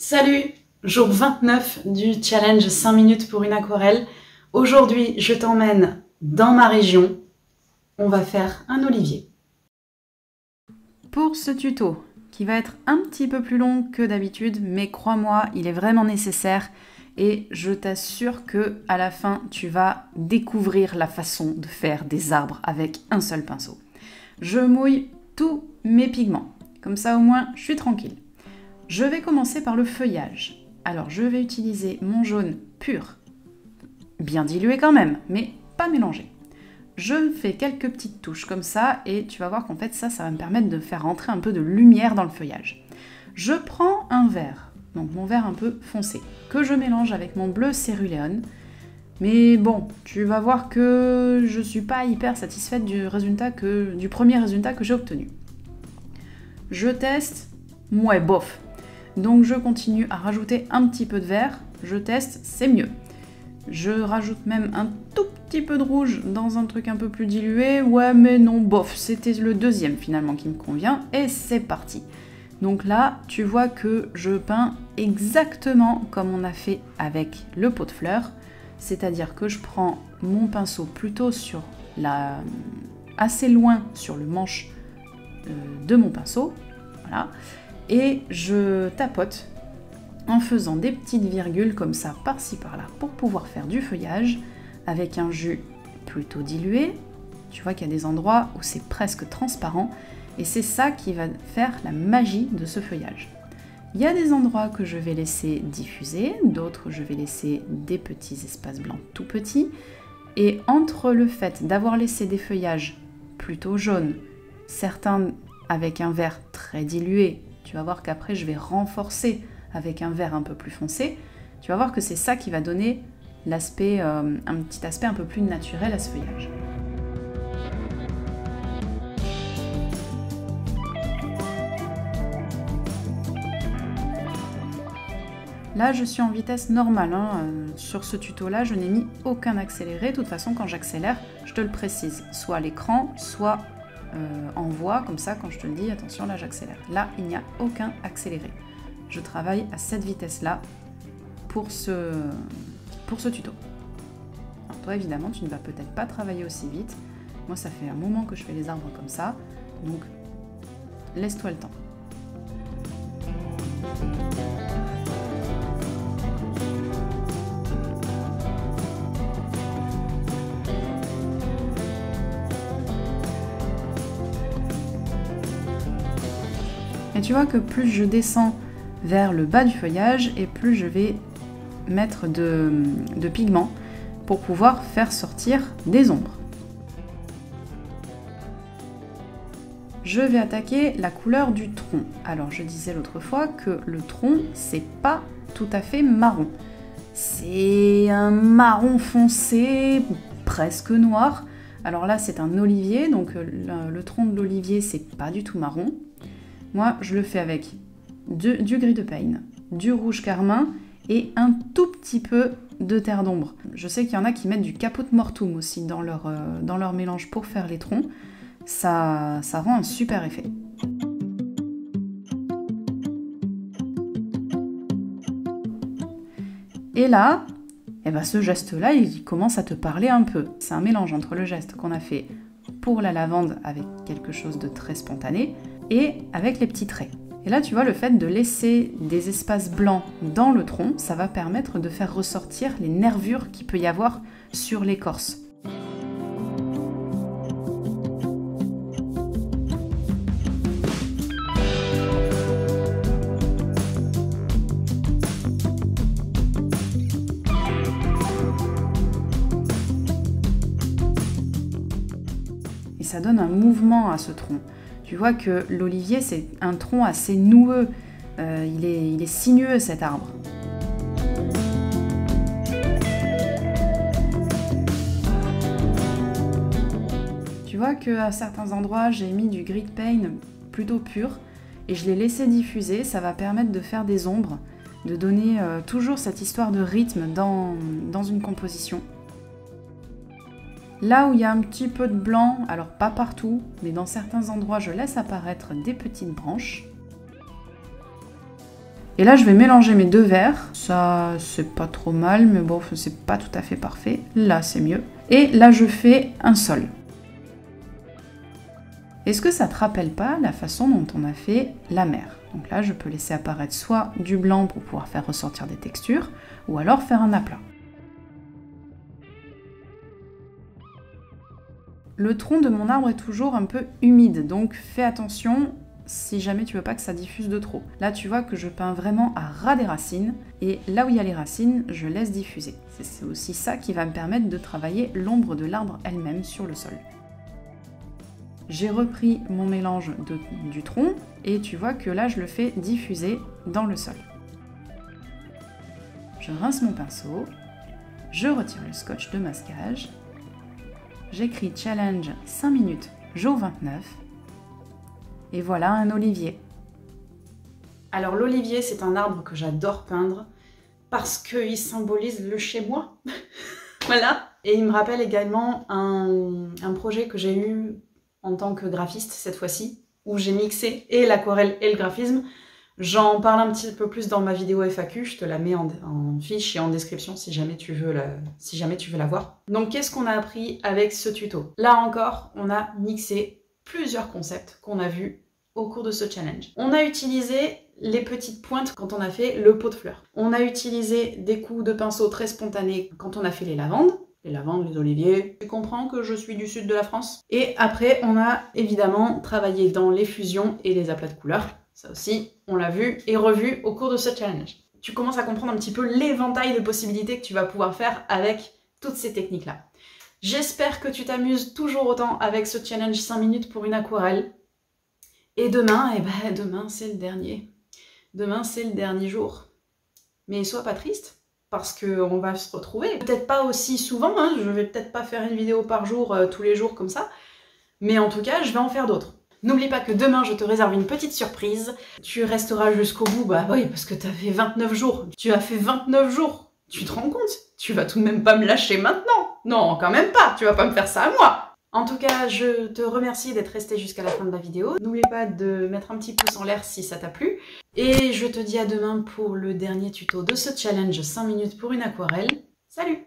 Salut! Jour 29 du challenge 5 minutes pour une aquarelle. Aujourd'hui, je t'emmène dans ma région. On va faire un olivier. Pour ce tuto, qui va être un petit peu plus long que d'habitude, mais crois-moi, il est vraiment nécessaire et je t'assure que à la fin, tu vas découvrir la façon de faire des arbres avec un seul pinceau. Je mouille tous mes pigments, comme ça au moins je suis tranquille. Je vais commencer par le feuillage. Alors je vais utiliser mon jaune pur, bien dilué quand même, mais pas mélangé. Je fais quelques petites touches comme ça et tu vas voir qu'en fait ça va me permettre de faire rentrer un peu de lumière dans le feuillage. Je prends un vert, donc mon vert un peu foncé, que je mélange avec mon bleu céruléon. Mais bon, tu vas voir que je suis pas hyper satisfaite du premier résultat que j'ai obtenu. Je teste, ouais bof. Donc je continue à rajouter un petit peu de vert, je teste, c'est mieux. Je rajoute même un tout petit peu de rouge dans un truc un peu plus dilué, ouais mais non, bof, c'était le deuxième finalement qui me convient, et c'est parti. Donc là, tu vois que je peins exactement comme on a fait avec le pot de fleurs, c'est-à-dire que je prends mon pinceau plutôt assez loin sur le manche de mon pinceau, voilà. Et je tapote en faisant des petites virgules comme ça par-ci par-là pour pouvoir faire du feuillage avec un jus plutôt dilué. Tu vois qu'il y a des endroits où c'est presque transparent et c'est ça qui va faire la magie de ce feuillage. Il y a des endroits que je vais laisser diffuser, d'autres je vais laisser des petits espaces blancs tout petits. Et entre le fait d'avoir laissé des feuillages plutôt jaunes, certains avec un vert très dilué, tu vas voir qu'après je vais renforcer avec un vert un peu plus foncé. Tu vas voir que c'est ça qui va donner un petit aspect un peu plus naturel à ce feuillage. Là, je suis en vitesse normale. Sur ce tuto-là, je n'ai mis aucun accéléré. De toute façon, quand j'accélère, je te le précise. Soit à l'écran, soit en voix, comme ça, quand je te le dis, attention, là, j'accélère. Là, il n'y a aucun accéléré. Je travaille à cette vitesse-là pour ce tuto. Alors toi, évidemment, tu ne vas peut-être pas travailler aussi vite. Moi, ça fait un moment que je fais les arbres comme ça. Donc, laisse-toi le temps. Et tu vois que plus je descends vers le bas du feuillage et plus je vais mettre de pigments pour pouvoir faire sortir des ombres. Je vais attaquer la couleur du tronc. Alors je disais l'autre fois que le tronc c'est pas tout à fait marron. C'est un marron foncé, presque noir. Alors là c'est un olivier, donc le tronc de l'olivier c'est pas du tout marron. Moi, je le fais avec du gris de pain, du rouge carmin et un tout petit peu de terre d'ombre. Je sais qu'il y en a qui mettent du caput mortuum aussi dans leur mélange pour faire les troncs. Ça rend un super effet. Et là, ce geste-là, il commence à te parler un peu. C'est un mélange entre le geste qu'on a fait pour la lavande avec quelque chose de très spontané, et avec les petits traits. Et là, tu vois, le fait de laisser des espaces blancs dans le tronc, ça va permettre de faire ressortir les nervures qu'il peut y avoir sur l'écorce. Et ça donne un mouvement à ce tronc. Tu vois que l'olivier, c'est un tronc assez noueux. Il est sinueux, cet arbre. Tu vois qu'à certains endroits, j'ai mis du gris de pain plutôt pur et je l'ai laissé diffuser. Ça va permettre de faire des ombres, de donner toujours cette histoire de rythme dans une composition. Là où il y a un petit peu de blanc, alors pas partout, mais dans certains endroits, je laisse apparaître des petites branches. Et là, je vais mélanger mes 2 verres. Ça, c'est pas trop mal, mais bon, c'est pas tout à fait parfait. Là, c'est mieux. Et là, je fais un sol. Est-ce que ça te rappelle pas la façon dont on a fait la mer? Donc là, je peux laisser apparaître soit du blanc pour pouvoir faire ressortir des textures, ou alors faire un aplat. Le tronc de mon arbre est toujours un peu humide, donc fais attention si jamais tu veux pas que ça diffuse de trop. Là, tu vois que je peins vraiment à ras des racines, et là où il y a les racines, je laisse diffuser. C'est aussi ça qui va me permettre de travailler l'ombre de l'arbre elle-même sur le sol. J'ai repris mon mélange du tronc, et tu vois que là, je le fais diffuser dans le sol. Je rince mon pinceau, je retire le scotch de masquage, j'écris challenge 5 minutes, jour 29, et voilà un olivier. Alors l'olivier, c'est un arbre que j'adore peindre parce qu'il symbolise le chez moi. Voilà. Et il me rappelle également un projet que j'ai eu en tant que graphiste cette fois-ci, où j'ai mixé et l'aquarelle et le graphisme. J'en parle un petit peu plus dans ma vidéo FAQ, je te la mets en fiche et en description si jamais tu veux la voir. Donc qu'est-ce qu'on a appris avec ce tuto? Là encore, on a mixé plusieurs concepts qu'on a vus au cours de ce challenge. On a utilisé les petites pointes quand on a fait le pot de fleurs. On a utilisé des coups de pinceau très spontanés quand on a fait les lavandes, les oliviers. Tu comprends que je suis du sud de la France. Et après, on a évidemment travaillé dans les fusions et les aplats de couleurs. Ça aussi, on l'a vu et revu au cours de ce challenge. Tu commences à comprendre un petit peu l'éventail de possibilités que tu vas pouvoir faire avec toutes ces techniques-là. J'espère que tu t'amuses toujours autant avec ce challenge 5 minutes pour une aquarelle. Et demain, demain c'est le dernier. Demain c'est le dernier jour. Mais sois pas triste, parce qu'on va se retrouver. Peut-être pas aussi souvent, hein, je vais peut-être pas faire une vidéo par jour, tous les jours comme ça. Mais en tout cas, je vais en faire d'autres. N'oublie pas que demain, je te réserve une petite surprise. Tu resteras jusqu'au bout, bah oui, parce que t'as fait 29 jours. Tu as fait 29 jours. Tu te rends compte? Tu vas tout de même pas me lâcher maintenant. Non, quand même pas. Tu vas pas me faire ça à moi. En tout cas, je te remercie d'être resté jusqu'à la fin de la vidéo. N'oublie pas de mettre un petit pouce en l'air si ça t'a plu. Et je te dis à demain pour le dernier tuto de ce challenge 5 minutes pour une aquarelle. Salut!